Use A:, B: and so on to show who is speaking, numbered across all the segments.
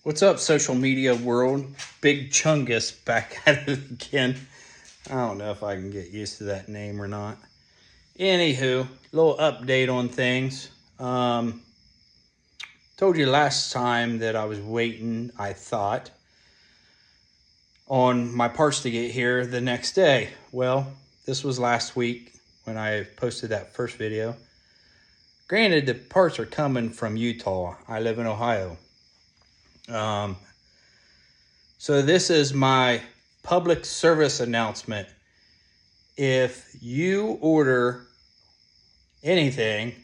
A: What's up, social media world? Big Chungus back at it again. I don't know if I can get used to that name or not. Anywho, little update on things. Told you last time that I was waiting, I thought, on my parts to get here the next day. Well, this was last week when I posted that first video. Granted, the parts are coming from Utah. I live in Ohio. So this is my public service announcement. If you order anything,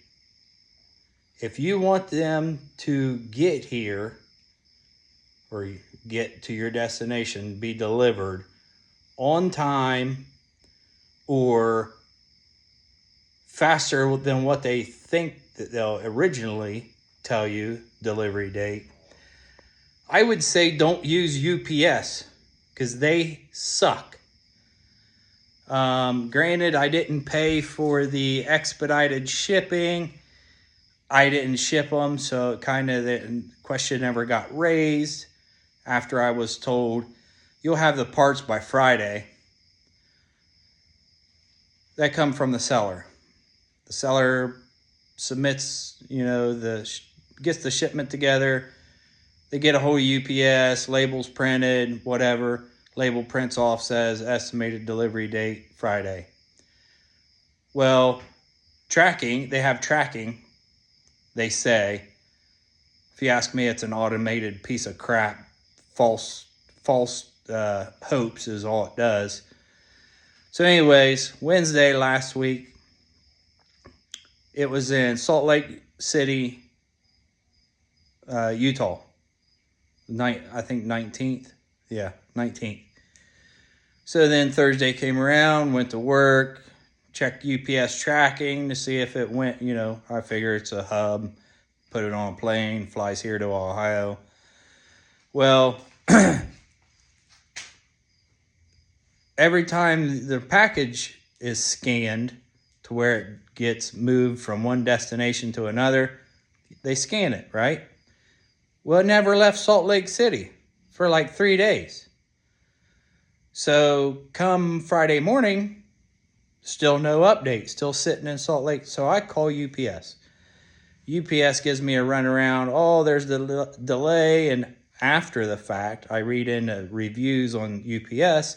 A: if you want them to get here or get to your destination, be delivered on time or faster than what they think that they'll originally tell you delivery date, I would say don't use UPS because they suck. Granted, I didn't pay for the expedited shipping. I didn't ship them, so kind of the question never got raised after I was told you'll have the parts by Friday. That come from the seller. The seller submits, gets the shipment together. They get a hold of UPS, labels printed, whatever. Label prints off, says estimated delivery date Friday. Well, they have tracking. They say, if you ask me, it's an automated piece of crap. False hopes is all it does. So anyways, Wednesday last week, it was in Salt Lake City, Utah. I think 19th. Yeah, 19th. So then Thursday came around, went to work, checked UPS tracking to see if it went, I figure it's a hub, put it on a plane, flies here to Ohio. Well, every time the package is scanned to where it gets moved from one destination to another, they scan it, right? Well, it never left Salt Lake City for like 3 days. So come Friday morning, still no update, still sitting in Salt Lake. So I call UPS. UPS gives me a runaround. Oh, there's the delay. And after the fact, I read in the reviews on UPS.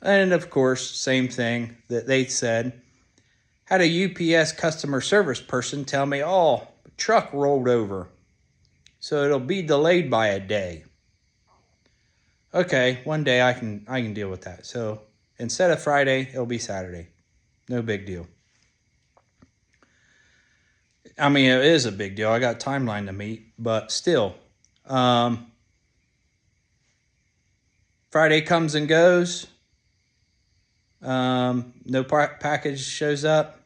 A: And of course, same thing that they said. Had a UPS customer service person tell me, the truck rolled over. So it'll be delayed by a day. Okay, one day I can deal with that. So instead of Friday, it'll be Saturday. No big deal. I mean, it is a big deal. I got a timeline to meet, but still. Friday comes and goes. No package shows up.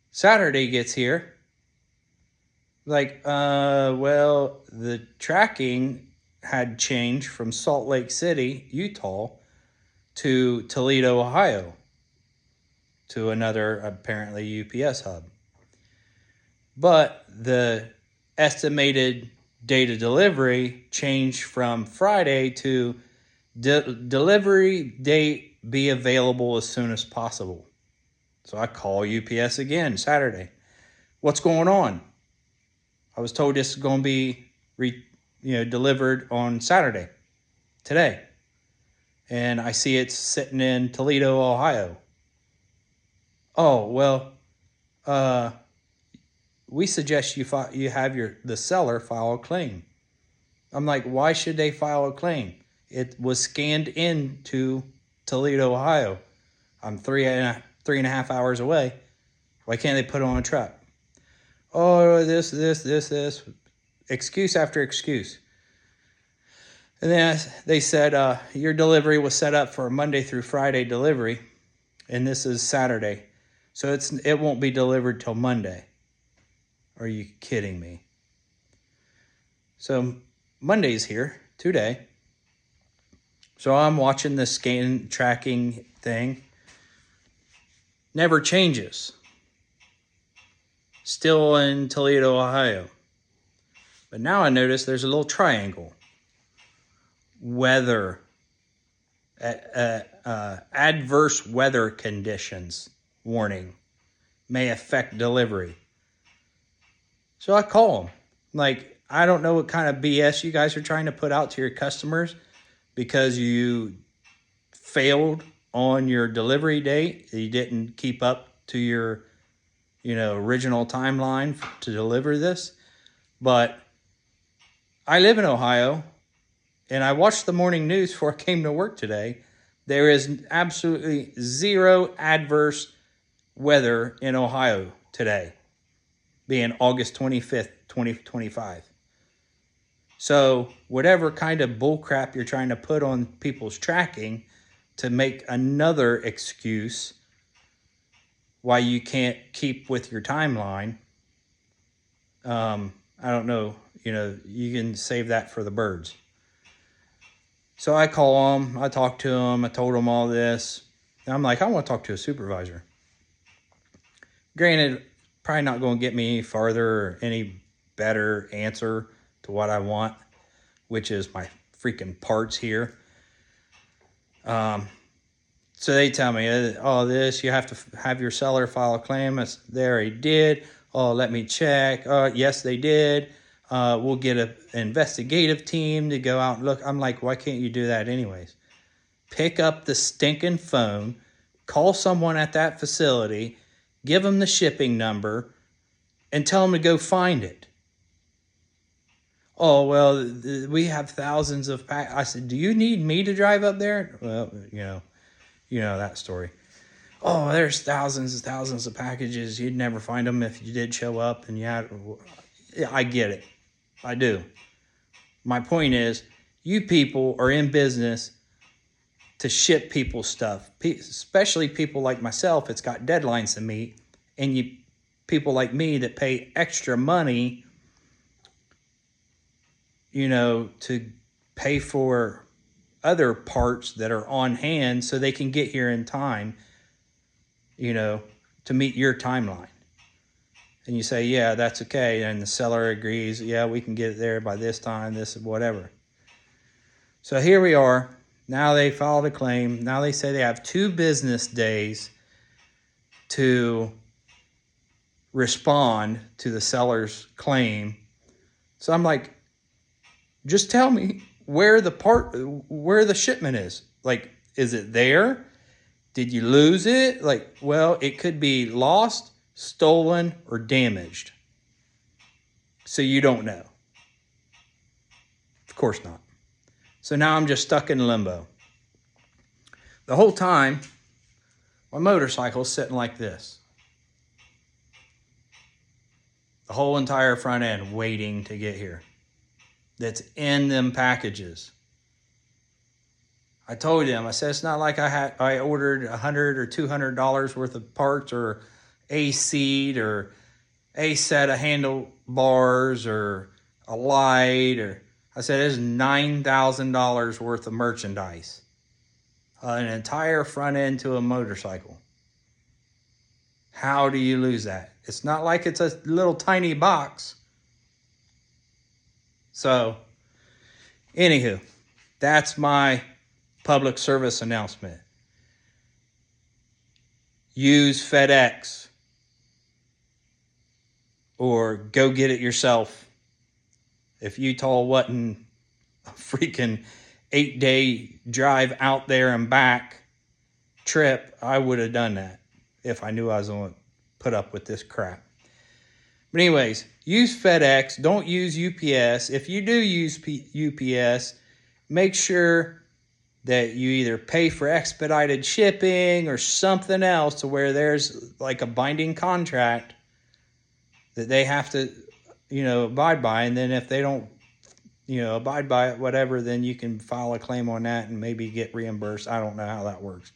A: Saturday gets here. The tracking had changed from Salt Lake City, Utah, to Toledo, Ohio, to another, apparently, UPS hub. But the estimated date of delivery changed from Friday to delivery date be available as soon as possible. So I call UPS again Saturday. What's going on? I was told this is going to be delivered on Saturday, today. And I see it's sitting in Toledo, Ohio. Oh, well, we suggest you have the seller file a claim. I'm like, why should they file a claim? It was scanned into Toledo, Ohio. I'm three and a half hours away. Why can't they put it on a truck? Oh, this. Excuse after excuse. And then they said, your delivery was set up for a Monday through Friday delivery, and this is Saturday. So it won't be delivered till Monday. Are you kidding me? So Monday's here, today. So I'm watching the scan tracking thing. Never changes. Still in Toledo, Ohio. But now I notice there's a little triangle. Weather, adverse weather conditions warning may affect delivery. So I call them. Like, I don't know what kind of BS you guys are trying to put out to your customers because you failed on your delivery date. You didn't keep up to your, original timeline to deliver this. But I live in Ohio, and I watched the morning news before I came to work today. There is absolutely zero adverse weather in Ohio today, being August 25th, 2025. So whatever kind of bullcrap you're trying to put on people's tracking to make another excuse why you can't keep with your timeline, I don't know, you can save that for the birds. So I call them, I talk to them, I told them all this. And I'm like, I want to talk to a supervisor. Granted, probably not going to get me any farther or any better answer to what I want, which is my freaking parts here. So they tell me, this, you have to have your seller file a claim. They already did. Oh, let me check. Yes, they did. We'll get an investigative team to go out and look. I'm like, why can't you do that anyways? Pick up the stinking phone, call someone at that facility, give them the shipping number, and tell them to go find it. Oh, well, we have thousands of packages. I said, do you need me to drive up there? Well, you know that story. Oh, there's thousands and thousands of packages. You'd never find them if you did show up. And yeah, I get it. I do. My point is, you people are in business to ship people stuff, especially people like myself. It's got deadlines to meet, and people like me that pay extra money, to pay for other parts that are on hand so they can get here in time, to meet your timeline. And you say, yeah, that's okay. And the seller agrees, yeah, we can get it there by this time, this, whatever. So here we are. Now they filed a claim. Now they say they have 2 business days to respond to the seller's claim. So I'm like, just tell me where the shipment is. Like, is it there? Did you lose it? Like, well, it could be lost, stolen, or damaged. So you don't know. Of course not. So now I'm just stuck in limbo. The whole time, my motorcycle is sitting like this. The whole entire front end waiting to get here. That's in them packages. I told them, I said, it's not like I ordered $100 or $200 worth of parts, or a seat, or a set of handlebars, or a light, or I said, it's $9,000 worth of merchandise. An entire front end to a motorcycle. How do you lose that? It's not like it's a little tiny box. So, anywho, that's my public service announcement. Use FedEx, or go get it yourself. If Utah wasn't a freaking 8-day drive out there and back trip, I would have done that if I knew I was going to put up with this crap. But anyways, use FedEx. Don't use UPS. If you do use UPS, make sure that you either pay for expedited shipping or something else, to where there's like a binding contract that they have to, abide by. And then if they don't, abide by it, whatever, then you can file a claim on that and maybe get reimbursed. I don't know how that works.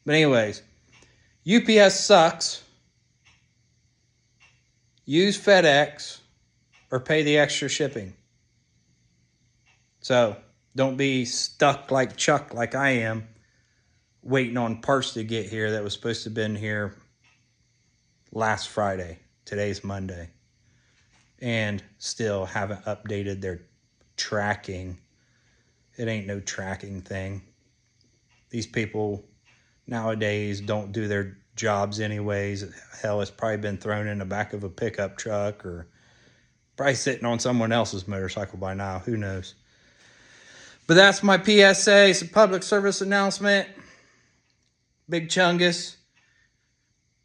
A: But anyways, UPS sucks. Use FedEx or pay the extra shipping. So don't be stuck like Chuck, like I am, waiting on parts to get here that was supposed to have been here last Friday. Today's Monday. and still haven't updated their tracking. It ain't no tracking thing. These people nowadays don't do their jobs anyways. Hell, it's probably been thrown in the back of a pickup truck or probably sitting on someone else's motorcycle by now. Who knows? But that's my PSA. It's a public service announcement. Big Chungus,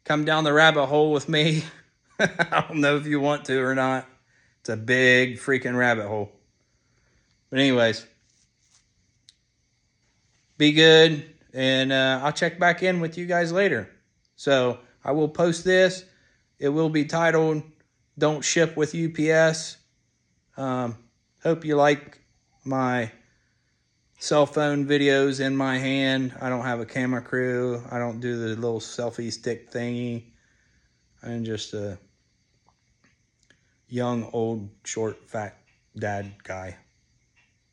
A: come down the rabbit hole with me. I don't know if you want to or not. It's a big freaking rabbit hole. But anyways, be good, and I'll check back in with you guys later. So I will post this. It will be titled "Don't Ship with UPS." Hope you like my cell phone videos in my hand. I don't have a camera crew. I don't do the little selfie stick thingy. I'm just a young, old, short, fat dad guy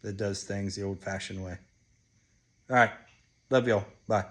A: that does things the old-fashioned way. All right. Love y'all. Bye.